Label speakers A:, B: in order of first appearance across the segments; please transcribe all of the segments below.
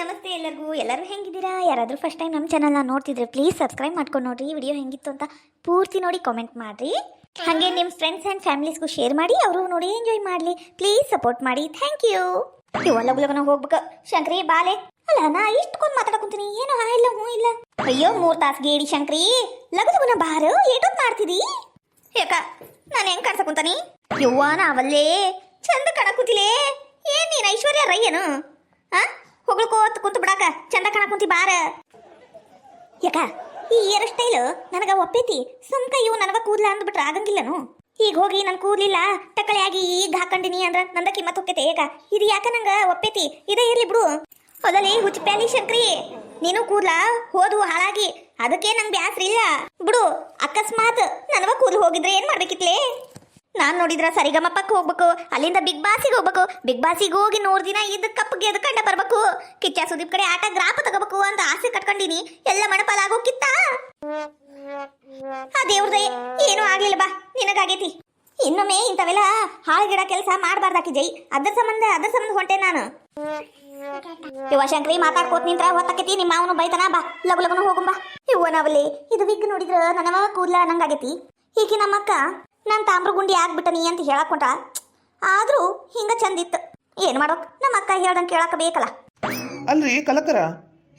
A: ನಮಸ್ತೆ ಎಲ್ಲರೂ ಹೆಂಗಿದ್ದೀರಾ? ಯಾರಾದರೂ ಫಸ್ಟ್ ಟೈಮ್ ನಮ್ಮ ಚಾನಲ್ನ ನೋಡ್ತಿದ್ರೆ ಪ್ಲೀಸ್ ಸಬ್ಸ್ಕ್ರೈಬ್ ಮಾಡ್ಕೊಂಡು ನೋಡ್ರಿ. ವಿಡಿಯೋ ಹೆಂಗಿತ್ತು ಅಂತ ಪೂರ್ತಿ ನೋಡಿ ಕಾಮೆಂಟ್ ಮಾಡಿರಿ. ಹಾಗೆ ನಿಮ್ಮ ಫ್ರೆಂಡ್ಸ್ ಆ್ಯಂಡ್ ಫ್ಯಾಮಿಲೀಸ್ಗೂ ಶೇರ್ ಮಾಡಿ, ಅವರು ನೋಡಿ ಎಂಜಾಯ್ ಮಾಡಲಿ. ಪ್ಲೀಸ್ ಸಪೋರ್ಟ್ ಮಾಡಿ. Thank you. ಇವಲ್ಲ ಗುಲಗನ ಹೋಗ್ಬೇಕು. ಶಂಕ್ರಿ ಬಾಲೆ ಅಲ್ಲ, ನಾ ಇಷ್ಟೊಂದು ಮಾತಾಡಕೊಂತೀನಿ, ಏನು ಹಾ ಇಲ್ಲ ಹ್ಞೂ ಇಲ್ಲ. ಅಯ್ಯೋ 3 ತಾಸು ಗೇಡಿ ಶಂಕ್ರಿ, ಲಗಲಗುನ ಬಾರು ಏಟೊತ್ತು ಮಾಡ್ತಿದಿ? ಯಾಕ ನಾನು ಹೆಂಗೆ ಕಾಡ್ಸಕೊಂತಾನಿ? ಯವ್ವ ನಾವಲ್ಲೇ ಚಂದ ಕಾಣಕೂತಿಲೇ. ಏನ್ ನೀನು ಐಶ್ವರ್ಯ ರೈ ಏನು? ಹೊಗಳ್ಕೋತ್ ಕುಂತು ಬಿಡಾಕ ಚಂದ ಕಾಣಕುಂತಿ ಬಾರ. ಯಾಕ ಈ ಏರ್ ಸ್ಟೈಲು ನನಗ ಒಪ್ಪೈತಿ. ಸುಮ್ಕ ಇವು ನನಗ ಕೂದ್ಲ ಅಂದ್ಬಿಟ್ರೆ ಆಗಂಗಿಲ್ಲನು. ಈಗ ಹೋಗಿ ನನ್ ಕೂದ್ಲಿಲ್ಲ ಟಕ್ಕಳೆ ಆಗಿ ಈಗ ಹಾಕೊಂಡಿನಿ ಅಂದ್ರ ನಂದ ಕಿಮ್ಮತ್ ಹೋಗ್ತೈತೆ. ಯಾಕ ಇದು ಯಾಕ ನಂಗ ಒಪ್ಪೈತಿ, ಇದೇ ಇರ್ಲಿ ಬಿಡು. ಹೊದಲಿ ಹುಚ್ಚಪ್ಯಾಲಿ ಶಂಕ್ರಿ, ನೀನು ಕೂದ್ಲ ಹೋದು ಹಾಳಾಗಿ ಅದಕ್ಕೆ ನಂಗೆ ಬ್ಯಾಸ್ರಿ ಇಲ್ಲ ಬಿಡು. ಅಕಸ್ಮಾತ್ ನನಗ ಕೂದ್ಲು ಹೋಗಿದ್ರೆ ಏನ್ ಮಾಡ್ಬೇಕಿತ್ಲೇ? ನಾನ್ ನೋಡಿದ್ರ ಸರಿಗಮಪ್ಪಕ್ಕೆ ಹೋಗ್ಬೇಕು, ಅಲ್ಲಿಂದ ಬಿಗ್ ಬಾಸಿಗೆ ಹೋಗ್ಬೇಕು. ಬಿಗ್ ಬಾಸಿಗೆ ಹೋಗಿ 100 ದಿನ ಇದ್ದ ಕಪ್ಪಗೆ ಎದ್ಕಂಡ ಬರ್ಬೇಕು. ಕಿಚ್ಚ ಸುದೀಪ್ ಕಡೆ ಆಟ ಗ್ರಾಫ್ ತಗೋಬೇಕು ಅಂತ ಆಸೆ ಕಟ್ಕೊಂಡಿನಿ. ಎಲ್ಲ ಮಣಪಾಲಾಗೋಕಿತ್ತ. ಆ ದೇವ್ರದೇ ಏನೂ ಆಗ್ಲಿಲ್ಲ ಬಾ, ನಿನಗಾಗೈತಿ. ಇನ್ನೊಮ್ಮೆ ಇಂಥವೆಲ್ಲ ಹಾಳ್ಗಿಡ ಕೆಲಸ ಮಾಡಬಾರ್ದಾಕಿ ಜೈ. ಅದ್ರ ಸಂಬಂಧ ಹೊಂಟೆ ನಾನು. ಇವ ಶಂಕ್ರಿ ಮಾತಾಡ್ಕೋತ ನಿಂತ್ರ ಹೊತ್ತಕೈತಿ. ನಿಮ್ಮ ಅವನು ಬೈತನ. ಬಾ ಲಗು ಲಗುನು ಹೋಗುಂಬಾ. ಇವ ನಾವಲ್ಲಿ ಇದು ವಿಗ್ ನೋಡಿದ್ರ ನನವ ಕೂದ್ಲ ನಂಗಾಗೈತಿ. ಹೀಗೆ ನಮ್ಮಕ್ಕ ನಾನು ತಾಮ್ರ ಗುಂಡಿ ಆಗ್ಬಿಟ್ಟನಿ ಅಂತ ಹೇಳಕೊಂಟ. ಆದ್ರೂ ಹಿಂಗ ಚಂದಿತ್ತು. ಏನ್ ಮಾಡೋಕ್, ನಮ್ಮ ಅಕ್ಕ ಹೇಳ್ದಂಗೆ ಕೇಳಕ ಬೇಕಲ್ಲ.
B: ಅಲ್ರಿ ಕಲಕರ,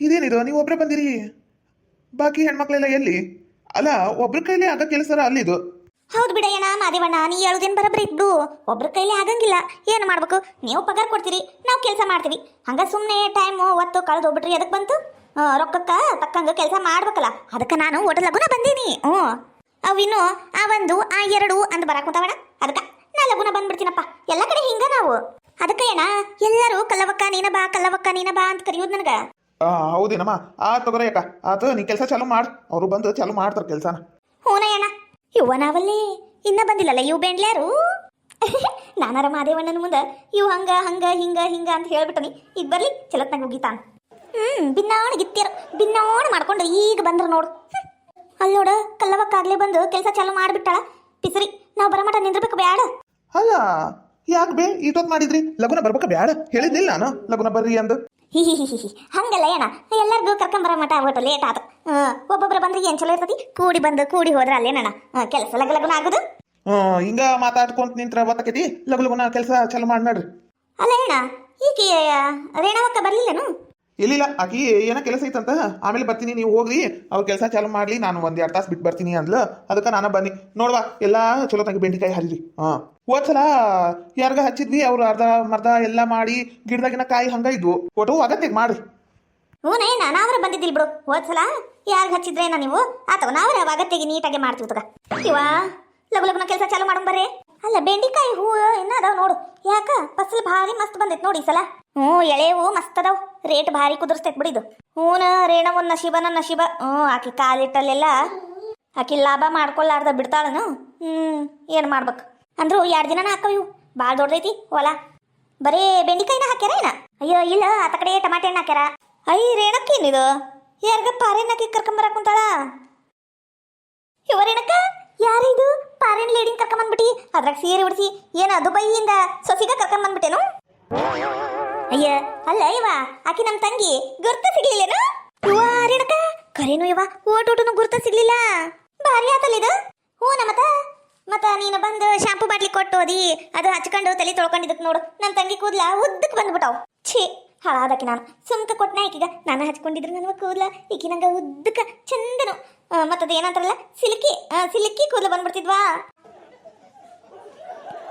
B: ಇದೇನಿದು ನೀವು ಒಬ್ರೇ ಬಂದಿರಿ? ಬಾಕಿ ಹೆಣ್ಮಕ್ಳೆಲ್ಲ ಎಲ್ಲಿ? ಅಲ್ಲ, ಒಬ್ರ ಕೈಲಿ ಆಗ ಕೆಲಸ ಅಲ್ಲಿದು.
A: ಹೌದು ಬಿಡಯ್ಯನ ಮಾದೇವಣ್ಣ, ನೀ ಹೇಳುದೇನು ಬರಬ್ರಿ ಇದ್ದು. ಒಬ್ರ ಕೈಲಿ ಆಗಂಗಿಲ್ಲ. ಏನು ಮಾಡ್ಬೇಕು? ನೀವು ಪಗಾರ ಕೊಡ್ತೀರಿ, ನಾವು ಕೆಲಸ ಮಾಡ್ತೀವಿ. ಹಂಗ ಸುಮ್ಮನೆ ಟೈಮು ಒತ್ತು ಕಳೆದು ಹೋಗ್ಬಿಟ್ರಿ ಅದಕ್ಕೆ ಬಂತು. ರೊಕ್ಕಕ್ಕ ತಕ್ಕಂಗ ಕೆಲಸ ಮಾಡ್ಬೇಕಲ್ಲ. ಅದಕ್ಕೆ ನಾನು ಒಟ್ಟು ಲಗುನ ಬಂದೀನಿ. ಅವಿನ್ನು ಆ 1 ಆ 2 ಅಂತ ಬರಾಕುಂತಾವಣ. ಅದಕ್ಕೆ ನಾ ಲಗುನ ಬಂದ್ಬಿಡ್ತೀನಪ್ಪ. ಎಲ್ಲ ಕಡೆ ಹಿಂಗ ನಾವು. ಅದಕ್ಕೆ ಏನ ಎಲ್ಲರೂ ಕಲ್ಲವಕ್ಕ ನೀನ ಬಾ ಅಂತ ಕರೆಯೋದು ನನಗ.
B: ಹೌದೇನಮ್ಮ? ಆ ತಗೋರ ಯಾಕ ಆತ ನೀ ಕೆಲಸ ಚಾಲು ಮಾಡ್. ಅವರು ಬಂದು ಚಾಲು ಮಾಡ್ತಾರ ಕೆಲಸನ.
A: ಹೂನಯ್ಯಣ್ಣ. ಇವ ನಾವಲ್ಲಿ ಇನ್ನ ಬಂದಿಲ್ಲಲ್ಲ ಇವು ಬೆಂಡ್ಲ್ಯಾರು. ನಾನಾರ ಮಾದೇವಣ್ಣನ ಮುಂದೆ ಇವು ಹಂಗ ಹಿಂಗ ಅಂತ ಹೇಳ್ಬಿಟ್ಟನಿ. ಈಗ ಬರ್ಲಿ ಚಲತ್ನಾಗ ಹೋಗಿತಾನ. ಬಿನ್ನಾಣ ಮಾಡ್ಕೊಂಡು ಈಗ ಬಂದ್ರ ನೋಡು. ಅಲ್ಲಿ ನೋಡ ಕಲ್ಲವಕ್ಕಾಗ್ಲೇ ಬಂದು ಕೆಲಸ ಚಾಲು ಮಾಡಿಬಿಟ್ಟಾಳ. ಪಿಸರಿ ನಾವು ಬರಮಟ ನಿಂದ್ರಬೇಕು ಬ್ಯಾಡ.
B: ಅಲ್ಲ ಯಾಕೆ ಬೇ ಈಟೊತ್ ಮಾಡಿದ್ರಿ? ಲಗುನ ಬರ್ಬೇಕ ಬ್ಯಾಡ ಹೇಳಿದ್ನಿಲ್ಲ ನಾನು ಲಗುನ ಬರ್ರಿ ಅಂದು.
A: ಹಂಗಲ್ಲ ಏನ, ಎಲ್ಲರಿಗೂ ಕರ್ಕೊಂಬರ ಮಟ ಆಗ್ಬಿಟ್ಟು ಲೇಟ್ ಆತ. ಒಬ್ಬೊಬ್ರು ಬಂದ್ರೆ ಏನ್ ಚಲೋ ಇರ್ತತಿ. ಕೂಡಿ ಹೋದ್ರ ಅಲ್ಲೇನ ಕೆಲಸ ಲಗುನ ಆಗುದು.
B: ಹಿಂಗ ಮಾತಾಡ್ಕೊಂತ ನಿಂತ್ರ ಬತ್ತಕೈತಿ. ಲಗುನ ಕೆಲಸ ಚಾಲು ಮಾಡಿ ನೋಡ್ರಿ.
A: ಅಲ್ಲ ಏನ ಈಕೆ ರೇಣವಕ್ಕ ಬರ್ಲಿಲ್ಲನು?
B: ಇಲ್ಲ, ಆಕಿ ಏನೋ ಕೆಲಸ ಐತಂತ ಆಮೇಲೆ ಬರ್ತೀನಿ, ನೀವು ಹೋಗ್ರಿ ಅವ್ರ ಕೆಲಸ ಚಾಲು ಮಾಡ್ಲಿ, ನಾನು 1-2 ತಾಸು ಬಿಟ್ಟು ಬರ್ತೀನಿ ಅಂದ್ಲು. ಅದಕ್ಕೆ ನಾನು ಬನ್ನಿ ನೋಡ್ವಾ. ಎಲ್ಲಾ ಚಲೋ ತಂಗಿ ಬೆಂಡಿಕಾಯಿ ಹರಿದ್ರಿ. ಹೋದ್ಸಲ ಯಾರ್ಗ ಹಚ್ಚಿದ್ವಿ, ಅವ್ರು ಅರ್ಧ ಎಲ್ಲ ಮಾಡಿ ಗಿಡದಾಗಿನ ಕಾಯಿ ಹಂಗ ಇದ್ವು. ಒಟ್ಟು ಅಗತ್ಯ ಮಾಡ್ರಿ.
A: ಹ್ಞೂನೇನ ನಾವ್ರ ಬಂದಿದ್ದಿಲ್ ಬಿಡು. ಹೋದ್ಸಲ ಯಾರ್ಗ ಹಚ್ಚಿದ್ರೇನ ನೀವು ಆತವ ನಾವ್ರ ಅಗತ್ಯಗೆ ನೀಟಾಗಿ ಮಾಡ್ತೀವಿ ತಗ. ಇವ ಲಗುನ ಕೆಲಸ ಚಾಲು ಮಾಡೋಣ ಬರ್ರಿ. ಅಲ್ಲ ಬೆಂಡಿಕಾಯಿ ಹೂವು ಇನ್ನ ಅದಾವ ನೋಡು. ಯಾಕ ಫಸಲ್ ಭಾರಿ ಮಸ್ತ್ ಬಂದೈತ್ ನೋಡಿ ಈ ಸಲ. ಎಳೆವು ಮಸ್ತ್ ಅದಾವ. ರೇಟ್ ಭಾರಿ ಕುದುರ್ಸ್ತೈತ್ ಬಿಡಿದು. ರೇಣವ ನಶೀಬ. ಆಕಿ ಕಾಲಿಟ್ಟಲ್ಲೆಲ್ಲ ಆಕಿ ಲಾಭ ಮಾಡ್ಕೊಳ್ಳಾರ್ದ ಬಿಡ್ತಾಳನು. ಏನ್ ಮಾಡ್ಬೇಕು ಅಂದ್ರು 2 ದಿನನ ಹಾಕವ್ ಇವು. ಭಾಳ ದೊಡ್ಡದೈತಿ ಹೊಲ. ಬರೀ ಬೆಂಡಿಕಾಯಿನ ಹಾಕ್ಯಾರ ಏನ? ಅಯ್ಯೋ ಇಲ್ಲ, ಆತ ಕಡೆ ಟಮಾಟೆ ಹಣ್ಣು ಹಾಕ್ಯಾರ. ರೇಣಕ್ಕೇನಿದು? ಯಾರ್ಗ ಪಾರೇನಕ್ಕಿ ಕರ್ಕೊಂಬರಕ್ ಕುಂತಾಳ. ರೇಣಕ್ಕ ಯಾರಿದು? ಪಾರೇನ್ ಲೇಡಿಂಗ್ ಕರ್ಕೊಂಬಂದ್ಬಿಟ್ಟಿ. ಅದ್ರಾಗ ಸೀರೆ ಉಡಿಸಿ ಏನ ದುಬೈಯಿಂದ ಸೊಸಿಗ ಕರ್ಕೊಂಬಂದ್ಬಿಟ್ಟೇನು? ಅಯ್ಯ ಅಲ್ಲ ಇವ ಆಕಿ ನಮ್ ತಂಗಿ. ಗುರ್ತ ಸಿಗ್ಲಿಲ್ಲೇನು? ರೇಣಕ್ಕ ಕರೇನು ಇವ ಓಟೋಟನು ಗುರ್ತ ಸಿಗ್ಲಿಲ್ಲ. ಭಾರಿ ಆತಲ್ಲಿದು. ಮತ್ತ ನೀನು ಬಂದು ಶಾಂಪೂ ಬಾಟ್ಲಿ ಕೊಟ್ಟೋದಿ ಅದು ಹಚ್ಕೊಂಡು ತಲೆ ತೊಳ್ಕೊಂಡಿದ್ದಕ್ ನೋಡು ನನ್ನ ತಂಗಿ ಕೂದ್ಲ ಉದ್ದಕ್ಕೆ ಬಂದ್ಬಿಟ್ಟಾವ್. ಛೀ ಹಾಳಾದಕಿ. ನಾನು ಸುಮ್ಕ ಕೊಟ್ಟನ ಈಕೀಗ. ನಾನು ಹಚ್ಕೊಂಡಿದ್ರು ನನ್ನ ಕೂದ್ಲ ಈಕಿ ನಂಗ ಉದ್ದಕ್ಕೆ ಚಂದನು. ಮತ್ತದ ಏನಂತಾರಲ್ಲ ಸಿಲ್ಕಿ ಕೂದ್ಲು ಬಂದ್ಬಿಡ್ತಿದ್ವಾ.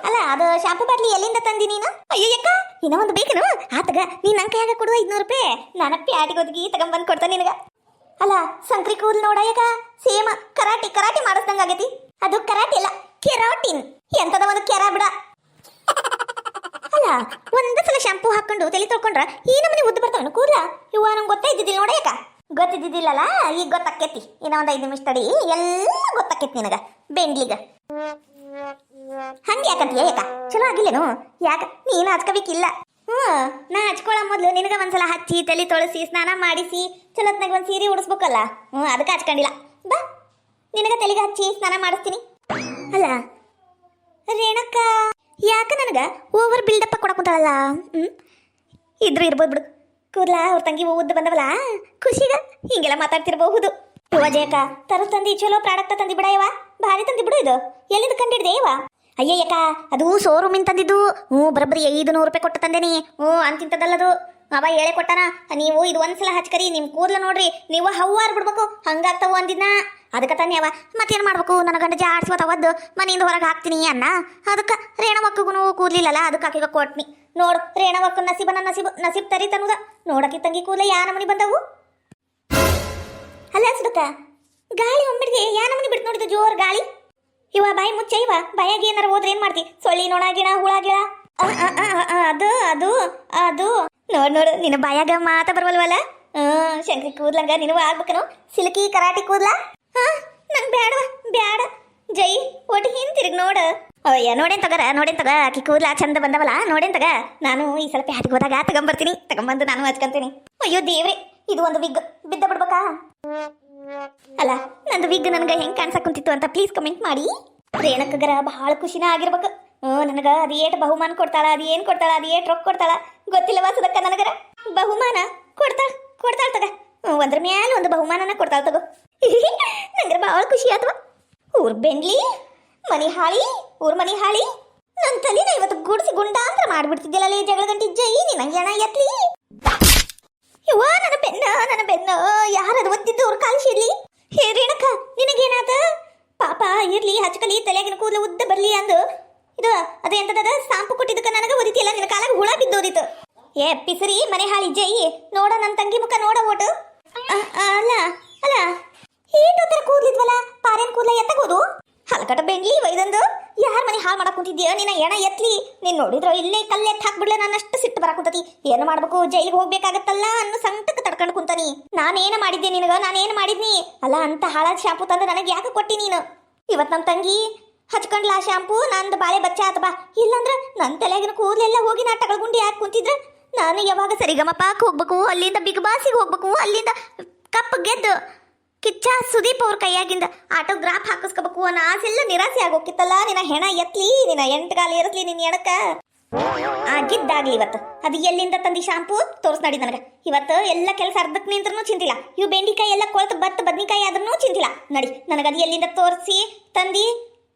A: ಅಲ್ಲ ಅದು ಶಾಂಪೂ ಬಾಟ್ಲಿ ಎಲ್ಲಿಂದ ತಂದಿ ನೀನು? ಅಯ್ಯಕ್ಕ ಇನ್ನೂ ಒಂದು ಬೇಕೇನು? ಆತಗ ನೀ ನನ್ನ ಕೈಯಾಗ ಕೊಡುವ 500 ರೂಪಾಯಿ. ನಾನು ಪ್ಯಾಟಿಗೆ ಒದಗಿ ತಗೊಂಡ್ಬಂದು ಕೊಡ್ತಾನೆ ನಿನಗ. ಅಲ್ಲ ಸಂಕ್ರಿ ಕೂದಲು ನೋಡಯ್ಯಕ ಸೇಮ್ ಕರಾಟಿ ಮಾಡಿಸ್ದಂಗ ಆಗೈತಿ. ಅದು ಕರಾಟಿ ಅಲ್ಲ, ಕೆರಾಟಿನ್. ಎಂತದ ಒಂದು ಕೆರ ಬಿಡ. ಅಲ್ಲ ಒಂದೇ ಸಲ ಶಾಂಪೂ ಹಾಕೊಂಡು ತಲೆ ತೊಳ್ಕೊಂಡ್ರ ಈ ನಮ್ಮನೆ ಉದ್ದು ಬರ್ತಾವನು ಕೂದ್ಲ. ಇವ ನಂಗೆ ಗೊತ್ತೇ ಇದ್ದಿದ್ದಿಲ್ಲ ನೋಡಯ್ಯಕ. ಗೊತ್ತಿದ್ದಿದ್ದಿಲ್ಲಲ್ಲ, ಈಗ ಗೊತ್ತಾಕೇತಿ. ಇನ್ನೂ ಒಂದು 5 ನಿಮಿಷ ತಡಿ, ಎಲ್ಲ ಗೊತ್ತಾಕೇತಿ ನಿನಗ ಬೆಂಡ್ಲಿಗ. ಹಂಗೆ ಯಾಕಂತೀಯ ಯಾಕ? ಚಲೋ ಆಗಿಲ್ಲೇನು? ಯಾಕ ನೀನು ಹಚ್ಕೋಬೇಕಿಲ್ಲ. ನಾ ಹಚ್ಕೊಳ್ಳೋ ಮೊದ್ಲು ನಿನಗ ಒಂದ್ಸಲ ಹಚ್ಚಿ ತಲೆ ತೊಳಸಿ ಸ್ನಾನ ಮಾಡಿಸಿ ಚಲೋತ್ನಾಗ ಒಂದು ಸೀರೆ ಉಡಿಸ್ಬೇಕಲ್ಲ. ಅದಕ್ಕೆ ಹಚ್ಕೊಂಡಿಲ್ಲ. ಬಾ ನಿನಗ ತಲೆಗೆ ಹಚ್ಚಿ ಸ್ನಾನ ಮಾಡಿಸ್ತೀನಿ. ಅಲ್ಲ ರೇಣಕ್ಕ ಯಾಕ ನನಗ ಓವರ್ ಬಿಲ್ಡಪ್ ಕೊಡಕುಂತಾಳಲ್ಲ. ಇದ್ರು ಇರ್ಬೋದು ಬಿಡು. ಕೂದ್ಲ ಅವ್ರ ತಂಗಿ ಉದ್ದ ಬಂದವಲ್ಲ ಖುಷಿಗ ಹಿಂಗೆಲ್ಲ ಮಾತಾಡ್ತಿರಬಹುದು. ಇವ ಜಯಕ ತರ ತಂದಿ ಚಲೋ ಪ್ರಾಡಕ್ಟ್ ತಂದಿ ಬಿಡ ಇವ, ಭಾರಿ ತಂದಿ ಬಿಡು. ಇದು ಎಲ್ಲಿಂದ ಕಂಡಿಡ್ದೆ ಇವ? ಅಯ್ಯಯ್ಯಕ್ಕ ಅದು ಶೋರೂಮಿಂದ ತಂದಿದ್ದು. ಬರೋಬ್ಬರಿ 500 ರೂಪಾಯಿ ಕೊಟ್ಟು ತಂದೇನಿ. ಅಂತಿಂತದಲ್ಲದು. ಅವ ಹೇಳೇ ಕೊಟ್ಟಾನ, ನೀವು ಇದು ಒಂದ್ಸಲ ಹಚ್ಕರಿ ನಿಮ್ ಕೂದ್ಲ ನೋಡ್ರಿ ನೀವು ಹವ್ವಾರ್ ಬಿಡ್ಬೇಕು ಹಂಗಾಗ್ತಾವ ಅಂದಿನ. ಅದಕ್ಕೆ ತಾನೇ ಅವ ಮತ್ತೇನ್ ಮಾಡ್ಬೇಕು, ನನ್ನ ಗಂಡ ಜಾಡ್ಸ್ವತ್ತವದ್ದು ಮನೆಯಿಂದ ಹೊರಗೆ ಹಾಕ್ತೀನಿ ಅನ್ನ. ಅದಕ್ಕೆ ರೇಣವಕ್ಕಗೂ ಕೂದ್ಲಿಲ್ಲಲ್ಲ, ಅದಕ್ಕೆ ಆಕೆಗ ಕೊಟ್ನಿ. ನೋಡು ರೇಣವಕ್ಕ ನಸೀಬನ ನಸೀಬ್ ತರಿತನುದ. ನೋಡಕ್ಕೆ ತಂಗಿ ಕೂದಲ ಯಾ ನಮನಿ ಬಂದವು. ಅಲ್ಲ ಸುಡಕ ಗಾಳಿ ಒಮ್ಮಿಡ್ಗೆ ಯಾ ನಮನಿ ಬಿಡ್ತು ನೋಡಿದ ಜೋರ್ ಗಾಳಿ. ಇವ ಬಾಯಿ ಮುಚ್ಚ, ಇವ ಬಾಯಾಗಿ ಏನಾರ ಹೋದ್ರೆ ಏನ್ ಮಾಡ್ತಿ? ಸೊಳ್ಳಿ ನೊಣ ಗಿಣ ಹುಳ ಗಿಳ ಅದು ಅದು ಅದು ನೋಡು ನಿನ್ನ ಬಾಯಾಗ ಮಾತ ಬರವಲ್ವಲ್ಲ. ಶಂಕರಿ ಕೂದ್ಲಂಗ ನೀನು ಆಗ್ಬೇಕನು ಸಿಲ್ಕಿ ಕರಾಟಿ ಕೂದ್ಲ. ನಂಗೆ ಬ್ಯಾಡ ಜೈ ಒಟ್ಟು ಹಿಂತಿರುಗಿ ನೋಡು. ಅಯ್ಯ ನೋಡೇನ್ ತಗ ಆಕಿ ಕೂದ್ಲ ಚಂದ ಬಂದವಲ್ಲ, ನೋಡೇನ್ ತಗ. ನಾನು ಈ ಸಲ ಪ್ಯಾಟಿಗೆ ಹೋದಾಗ ತಗೊಂಬಂದು ನಾನು ಹಚ್ಕೊಂತೀನಿ. ಅಯ್ಯೋ ದೇವ್ರಿ, ಇದು ಒಂದು ವಿಗ್ ಬಿದ್ದ ಬಿಡ್ಬೇಕಾ? ಅಲ್ಲ ನಂದು ವಿಗ್ ನನಗೆ ಹೆಂಗ್ ಕಾಣ್ಸಕ್ ಕುಂತಿತ್ತು ಅಂತ ಪ್ಲೀಸ್ ಕಮೆಂಟ್ ಮಾಡಿ. ರೇಣಕ್ಕಗರ ಬಹಳ ಖುಷಿನ ಆಗಿರ್ಬೇಕು. ನನಗ ಅದು ಏಟ್ ಬಹುಮಾನ ಕೊಡ್ತಾಳ, ಅದು ಏನ್ ಕೊಡ್ತಾಳ, ಅದು ಏಟ್ ರೊಕ್ಕ ಕೊಡ್ತಾಳ ಗೊತ್ತಿಲ್ಲವ ಸುದಕ್ಕ. ನನಗರ ಬಹುಮಾನ ಕೊಡ್ತಾಳ ತಗ. ಒಂದ್ರ ಮ್ಯಾಲ ಒಂದು ಬಹುಮಾನನ ಕೊಡ್ತಾಳ ತಗೋ. ನಂಗರ ಬಹಳ ಖುಷಿ ಆತ್ವ. ಊರ್ ಬೆಂಡ್ಲಿ ಮನಿ ಹಾಳಿ ನನ್ನ ತಲಿನ ಇವತ್ತು ಗುಡ್ಸಿ ಗುಂಡಾಂತರ ಮಾಡ್ಬಿಡ್ತಿದ್ದಿಲ್ಲ ಜಗಳ ಗಂಟಿ ಜೈ. ನಿನ್ನ ಎಣ ಎತ್ಲಿ ಯವ್ವ, ನನ್ನ ಬೆನ್ನ ಯಾರದು ಒದ್ದಿದ್ದು ಅವ್ರ ಕಾಲಿಸಿರ್ಲಿ. ಹೇ ರೇಣಕ್ಕ ನಿನಗೇನಾತ? ಪಾಪ ಇರ್ಲಿ ಹಚ್ಕಲಿ ತಲೆಗಿನ ಕೂದಲು ಉದ್ದ ಬರ್ಲಿ ಅಂದು ಇದು ಅದೇಂತದ ಸಾಂಪು ಕೊಟ್ಟಿದ್ದಕ್ಕ ನನಗ ಒದಿತಿಯಲ್ಲ, ನಿನ್ನ ಕಾಲಾಗ ಹುಳ ಬಿದ್ದೋದಿತ್ತು. ಏ ಪಿಸರಿ ಮನೆ ಹಾಳಿ ಜೈ, ನೋಡ ನನ್ನ ತಂಗಿ ಮುಖ ನೋಡ ಓಟು. ಅಲ್ಲ ಏಟು ತರ ಕೂದ್ಲಿದ್ವಲ್ಲ, ಪಾರೇನ್ ಕೂದ್ಲ ಎತ್ತಗೋದು ಹಲಕಟ ಬೆಂಡ್ಲಿ ವೈದಂದು. ಯಾರ ಮನೆ ಹಾಳು ಮಾಡಕ್ ಕುಂತಿದ್ಯಾ? ನಿನ್ನ ಎಣ ಎತ್ಲಿ. ನೀನ್ ನೋಡಿದ್ರು ಇಲ್ಲೇ ಕಲ್ಲೆ ಹಾಕ್ಬಿಡ್ಲೆ, ನನ್ನಷ್ಟು ಸಿಟ್ಟು ಬರಕ್ ಕುಂತತಿ. ಏನು ಮಾಡ್ಬೇಕು, ಜೈಲಿಗೆ ಹೋಗ್ಬೇಕಾಗತ್ತಲ್ಲ ಅನ್ನೋ ಸಂಕಟಕ್ಕೆ ತಡ್ಕೊಂಡು ಕುಂತಾನಿ. ನಾನೇನ ಮಾಡಿದ್ದೆ ನಿನಗ? ನಾನೇನು ಮಾಡಿದ್ನಿ? ಅಲ್ಲ ಅಂತ ಹಾಳಾದ ಶಾಂಪು ತಂದು ನನಗೆ ಯಾಕೆ ಕೊಟ್ಟಿ ನೀನು? ಇವತ್ ನಮ್ಮ ತಂಗಿ ಹಚ್ಕೊಂಡ್ಲ ಆ ಶಾಂಪು, ನಂದು ಬಾಳೆ ಬಚ್ಚ ಆತ ಬಾ. ಇಲ್ಲಂದ್ರ ನನ್ನ ತಲೆಗಿನ ಕೂದಲೆಲ್ಲ ಹೋಗಿ ನಾ ತಗೊಳ್ಗುಂಡಿ ಯಾಕೆ ಕುಂತಿದ್ರ? ನಾನು ಯಾವಾಗ ಸರಿಗಮಪಾಕ್ ಹೋಗ್ಬೇಕು, ಅಲ್ಲಿಂದ ಬಿಗ್ ಬಾಸಿಗೆ ಹೋಗ್ಬೇಕು, ಅಲ್ಲಿಂದ ಕಪ್ ಗೆದ್ದು ಕಿಚ್ಚ ಸುದೀಪ್ ಅವ್ರ ಕೈಯಾಗಿಂದ ಆಟೋಗ್ರಾಫ್ ಹಾಕಿಸ್ಕೋಬೇಕು ಅನ್ನೋ ಆಸೆಲ್ಲ ನಿರಾಸೆ ಆಗೋಕಿತ್ತಲ್ಲ. ನಿನ್ನ ಹೆಣ ಎತ್ಲಿ, ನಿನ್ನ 8 ಕಾಲು ಏರಿಸ್ಲಿ ನಿನ್ನ ಎಣಕ ಆಗಿದ್ದಾಗ್ಲಿ. ಇವತ್ತು ಅದು ಎಲ್ಲಿಂದ ತಂದಿ ಶಾಂಪು ತೋರ್ಸ್ ನಡಿ ನನಗೆ. ಇವತ್ತು ಎಲ್ಲ ಕೆಲಸ ಅರ್ಧಕ್ಕೆ ನಿಂತ್ರೂ ಚಿಂತಿಲ್ಲ. ಇವು ಬೆಂಡಿಕಾಯಿ ಎಲ್ಲ ಕೊಳ್ತು ಬತ್ತು ಬದ್ನಿಕಾಯಿ ಆದ್ರೂ ಚಿಂತಿಲ್ಲ. ನಡಿ ನನಗೆ ಅದು ಎಲ್ಲಿಂದ ತೋರಿಸಿ ತಂದಿ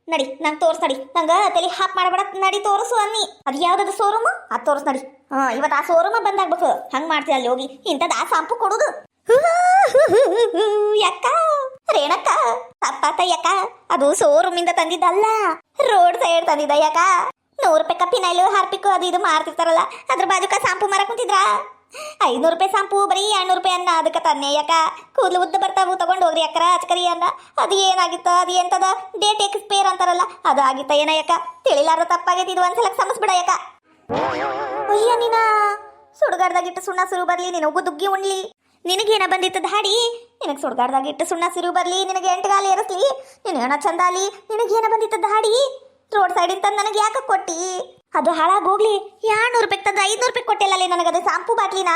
A: ನಡಿ, ನಂಗೆ ತೋರ್ಸ್ ನಡಿ. ನಂಗೆ ತಲೆ ಹಾಪ್ ಮಾಡಬೇಡ, ನಡಿ ತೋರಿಸು ಅನ್ನಿ. ಅದು ಯಾವ್ದದು ಶೋರೂಮ್ ಅದು ತೋರ್ಸ್ ನಡಿ. ಇವತ್ತು ಆ ಶೋರೂಮ ಬಂದಾಗ್ಬೇಕು. ಹಂಗೆ ಮಾಡ್ತೀವಿ ಅಲ್ಲಿ ಹೋಗಿ ಇಂಥದ್ದು ಆ ಶಾಂಪು ಕೊಡುದು. ಯಾಕ ರೇಣಕ್ಕ ತಪ್ಪಾತಯ್ಯಕ್ಕ, ಅದು ಶೋರೂಮಿಂದ ತಂದಿದ್ದಲ್ಲ, ರೋಡ್ ಸೈಡ್ ತಂದಿದ್ದ. ಯಾಕ 100 ರೂಪಾಯಿ ಕಪ್ಪಿನೈಲು ಹಾರ್ಪಿಕ್ಕು ಅದು ಇದು ಮಾರ್ತಿರ್ತಾರಲ್ಲ, ಅದ್ರ ಬಾಜುಕ ಶಾಂಪು ಮಾರಕ್ ಕುಂತಿದ್ರ. 500 ರೂಪಾಯಿ ಶಾಂಪು ಬರೀ 200 ರೂಪಾಯಿ ಅನ್ನ. ಅದಕ್ಕೆ ತನ್ನೆ ಯಾಕ ಕೂದಲು ಉದ್ದ ಬರ್ತಾವು ತಗೊಂಡು ಹೋಗ್ರಿ ಅಕ್ಕರ ಹಚ್ಕರಿ ಅನ್ನ. ಅದು ಏನಾಗಿತ್ತ, ಅದು ಎಂತದ ಡೇಟ್ ಎಕ್ಸ್ಪೈರ್ ಅಂತಾರಲ್ಲ, ಅದು ಆಗಿತ್ತ ಏನ ಯಾಕ? ತಿಳಿಲಾರ್ದ ತಪ್ಪಾಗೈತಿ, ಇದು ಒಂದ್ಸಲ ಸಮಸ್ಬಿಡ ಯಾಕ. ಅಯ್ಯ ನೀನ ಸುಡುಗಾಡ್ದಾಗಿಟ್ಟು ಸುಣ್ಣ ಸುರು ಬರ್ಲಿ, ನೀನು ದುಗ್ಗಿ ಉಣ್ಲಿ. ನಿನಗೇನ ಬಂದಿತ್ತು ದಾಡಿ? ನಿನಗೆ ಸುಡುಗಾಡ್ದಾಗಿಟ್ಟು ಸುಣ್ಣ ಸುರು ಬರ್ಲಿ, ನಿನಗೆ 8 ಕಾಲು ಏರಿಸ್ಲಿ, ನೀನು ಏನ ಚಂದಾಲಿ. ನಿನಗೇನ ಬಂದಿತ್ತು ದಾಡಿ? ರೋಡ್ ಸೈಡ್ ಇಂತ ನನಗೆ ಯಾಕೆ ಕೊಟ್ಟಿ? ಅದು ಹಾಳಾಗಿ ಹೋಗ್ಲಿ. 200 ರೂಪಾಯಿ ತಂದು 500 ರೂಪಾಯಿ ಕೊಟ್ಟಿಲ್ಲ ನನಗದು ಶಾಂಪು ಬಾಟ್ಲಿನ.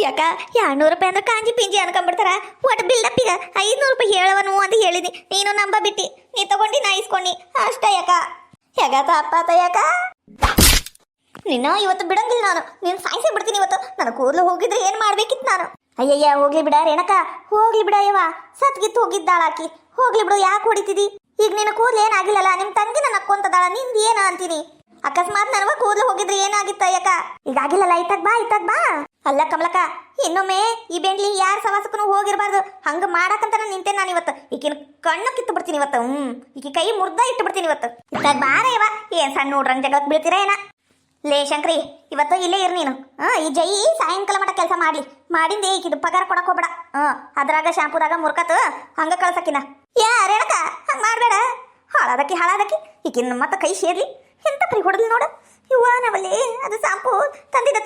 A: ಯಾಕ 200 ರೂಪಾಯಿ ಅಂದ್ರೆ ಕಾಂಜಿ ಪಿಂಜಿ ಅನ್ಕೊಂಡ್ಬಿಡ್ತಾರ. ಒಟ್ಟು ಬಿಲ್ಡಪ್ಪಿಗ 500 ರೂಪಾಯಿ ಹೇಳವನು ಅಂತ ಹೇಳಿನಿ, ನೀನು ನಂಬ ಬಿಟ್ಟಿ. ನೀ ತಗೊಂಡಿ ನಾ ಇಸ್ಕೊಂಡಿ ಅಷ್ಟ. ಯಾಕ ಹೇಗಾತ ಅಪ್ಪಾತ ಯಾಕ? ನಿನ್ನ ಇವತ್ತು ಬಿಡಂಗಿಲ್ಲ ನಾನು, ನೀನು ಸಾಯಿಸೇ ಬಿಡ್ತೀನಿ ಇವತ್ತು. ನನ್ನ ಕೂದಲು ಹೋಗಿದ್ರೆ ಏನ್ ಮಾಡ್ಬೇಕಿತ್ತು ನಾನು? ಅಯ್ಯಯ್ಯ ಹೋಗ್ಲಿ ಬಿಡ ರೇಣಕ, ಹೋಗ್ಲಿ ಬಿಡ ಯವ್ವ. ಸತ್ಗಿತ್ತು ಹೋಗಿದ್ದಾಳಾಕಿ, ಹೋಗ್ಲಿ ಬಿಡು. ಯಾಕೆ ಹೊಡಿತಿದಿ? ಈಗ ನಿನ್ನ ಕೂದಲು ಏನಾಗಿಲ್ಲಲ್ಲ, ನಿಮ್ ತಂಗಿ ನನ್ನ ಅಕ್ಕೊಂತದಾಳ, ನಿಂದ ಏನ ಅಂತೀನಿ. ಅಕಸ್ಮಾತ್ ನನವ ಕೂದಲು ಹೋಗಿದ್ರೆ ಏನಾಗಿತ್ತ ಯಾಕ? ಈಗ ಆಗಿಲ್ಲಲ್ಲ, ಇತ್ತಾಗ ಬಾ. ಅಲ್ಲ ಕಮಲಕ್ಕ, ಇನ್ನೊಮ್ಮೆ ಈ ಬೆಂಡ್ಲಿ ಯಾರ ಸವಾಸಕ್ಕೂ ಹೋಗಿರ್ಬಾರ್ದು. ಹಂಗ ಮಾಡಕಂತ ನಿಂತೆ ನಾನು ಇವತ್ತು. ಈಕಿನ ಕಣ್ಣು ಕಿತ್ತು ಬಿಡ್ತೀನಿ ಇವತ್ತು. ಈಕಿ ಕೈ ಮುರ್ದ ಇಟ್ಟು ಬಿಡ್ತೀನಿ ಇವತ್ತು. ಇತ್ತಾಗ ಬಾರ ಯವ, ಏನ್ ಸಣ್ಣ ನೋಡ್ರಂಗ್ ಜಗಳಕ್ಕೆ ಬೀಳ್ತೀರ ಏನ? ಲೇ ಶಂಕ್ರಿ, ಇವತ್ತು ಇಲ್ಲೇ ಇರ್ ನೀನು. ಈ ಜೈ ಸಾಯಂಕಾಲ ಮಟ್ಟ ಕೆಲಸ ಮಾಡಿಂದೆ ಈಕಿದು ಪಗಾರ ಕೊಡಕ್ ಹೋಗ್ಬೇಡ. ಅದ್ರಾಗ ಶಾಂಪುದಾಗ ಮುರ್ಕತ್ ಹಂಗ ಕಳ್ಸಕಿನ. ರೇಣಕ ಹಂಗ ಮಾಡ್ಬೇಡ. ಹಾಳಾದಕ್ಕಿ ಈಕಿನ ಮತ್ತ ಕೈ ಸೇರ್ಲಿ. ಎಂತ ಪರಿ ಹೊಡಲಿ ನೋಡ. ನವಲ್ಲಿ ಅದು ಶಾಂಪು ತಂದಿದ್ದ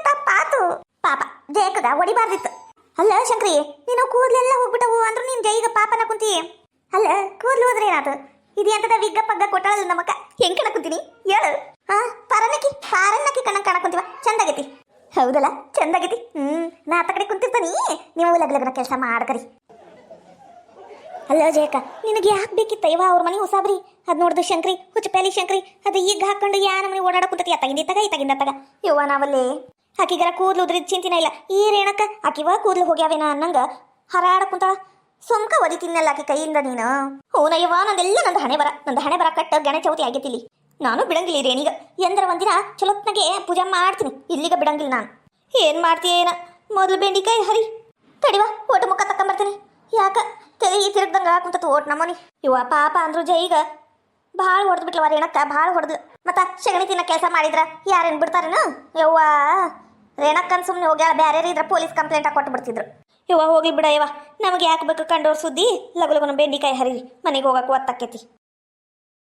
A: ತಪ್ಪಾತು. ಪಾಪ ಜಯಕಗ ಹೊಡಿಬಾರ್ದಿತ್ತು. ಅಲ್ಲ ಶಂಕ್ರಿ, ನೀನು ಕೂದಲೆಲ್ಲ ಹೋಗ್ಬಿಟ್ಟವು ಅಂದ್ರೂ ನೀನ್ ಜೈಗ ಪಾಪನ ಕುಂತಿ. ಅಲ್ಲ ಕೂದ್ಲು ಹೋದ್ರೆ ಏನಾತು? ಇದು ಎಂತದ ವಿಗ್ಗ ಪಗ್ಗ ಕೊಟ್ಟಾಳಲ್ಲ ನಮ್ಮಕ್ಕ, ಹೆಂಗ್ ಕಣ ಕುಂತೀನಿ ಹೇಳು. ಪಾರನ್ನಕ್ಕಿ ಕಣ ಕುಂತೀವ, ಚಂದಾಗೈತಿ. ಹೌದಲ್ಲ, ಚಂದಾಗೈತಿ. ನಾ ಆತ ಕಡೆ ಕುಂತಿರ್ತಾನಿ, ನೀವು ಲಗ್ನ ಕೆಲಸ ಮಾಡ್ಕರಿ. ಅಲ್ಲ ಜಯಕ, ನಿನಗೆ ಯಾಕೆ ಬೇಕಿತ್ತ ಇವ ಅವ್ರ ಮನೆ ಹೊಸಾಬ್ರಿ? ಅದ್ ನೋಡ್ದು ಶಂಕ್ರಿ, ಹುಚ್ಚಪ್ಯಾಲಿ ಶಂಕ್ರಿ, ಅದು ಈಗ ಹಾಕೊಂಡು ಯಾ ನಮ್ಮನೆ ಓಡಾಡ ಕುಂತತಿ. ತಗಿಂದ ತಗ. ಇವ್ವ ನಾವಲ್ಲಿ ಆಕಿಗರ ಕೂದ್ಲು ಉದ್ರಿದ್ ಚಿಂತಿನ ಇಲ್ಲ ಈ ರೇಣಕ್ಕ ಆಕಿವ ಕೂದ್ಲು ಹೋಗ್ಯಾವೇನ ಅನ್ನಂಗ ಹರಾಡ ಕುಂತಾಳ ಸುಮ್ಕ ಒದಿತಿನ್ನಲ್ಲ ಆಕಿ ಕೈಯಿಂದ ನೀನು ಹೂನಯ್ಯವ್ವ ನಂದು ಹಣೆ ಬರ ಕಟ್ಟ ಗಣೆ ಚೌತಿ ಆಗೈತಿಲಿ ನಾನು ಬಿಡಂಗಿಲ್ಲ ಈ ರೇಣಿಗ ಎಂದ್ರ ಒಂದಿನ ಚಲೋತ್ನಾಗೆ ಪೂಜೆ ಮಾಡ್ತೀನಿ ಇಲ್ಲಿಗ ಬಿಡಂಗಿಲ್ಲ ನಾನು ಏನ್ ಮಾಡ್ತೀಯ ಏನ ಮೊದಲು ಬೆಂಡಿಕಾಯಿ ಹರಿ ತಡಿವಾ ಓಟ ಮುಖ ತಕೊಂಬರ್ತೀನಿ ಯಾಕ ತಲೆ ತಿರುಗ್ದಂಗ ಕುಂತತು ಓಟ್ ನಮ್ಮನಿ ಇವ ಪಾಪ ಅಂದ್ರು ಜೈಗ ಭಾಳ ಹೊಡೆದು ಬಿಟ್ಲವ ರೇಣಕ್ಕ ಭಾಳ ಹೊಡೆದು ಮತ್ತ ಸಗಣಿ ತಿನ್ನ ಕೆಲಸ ಮಾಡಿದ್ರ ಯಾರೇನ್ ಬಿಡ್ತಾರೇನ ಯವ್ವ ರೇಣಕ್ಕನ್ ಸುಮ್ಮನೆ ಹೋಗ್ಯಾಳ ಬ್ಯಾರೆ ಇದ್ರ ಪೊಲೀಸ್ ಕಂಪ್ಲೇಂಟ್ ಕೊಟ್ಟು ಬಿಡ್ತಿದ್ರು ಯವ್ವ ಹೋಗ್ಲಿ ಬಿಡ ಯವ್ವ ನಮಗೆ ಯಾಕೆ ಬೇಕು ಕಂಡೋರ್ ಸುದ್ದಿ ಲಗು ಲಗುನ ಬೆಂಡಿಕಾಯಿ ಹರಿರಿ ಮನೆಗೆ ಹೋಗಕ್ಕೆ ಒತ್ತಾಕೈತಿ